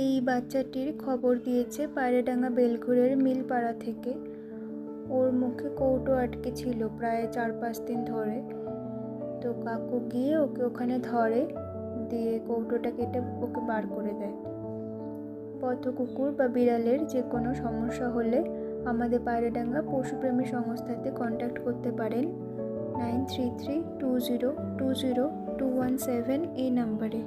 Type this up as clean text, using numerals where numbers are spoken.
এই বাচ্চাটির খবর দিয়েছে পায়রাডাঙ্গা বেলঘুরের মিলপাড়া থেকে। ওর মুখে কৌটো আটকে ছিল প্রায় 4-5 দিন ধরে। তো কাকু গিয়ে ওকে ওখানে ধরে, দিয়ে কৌটোটা কেটে ওকে বার করে দেয়। পথ কুকুর বা বিড়ালের যে কোনো সমস্যা হলে আমাদের পায়রাডাঙ্গা পশুপ্রেমী সংস্থাতে কন্ট্যাক্ট করতে পারেন 9332020217 এই নাম্বারে।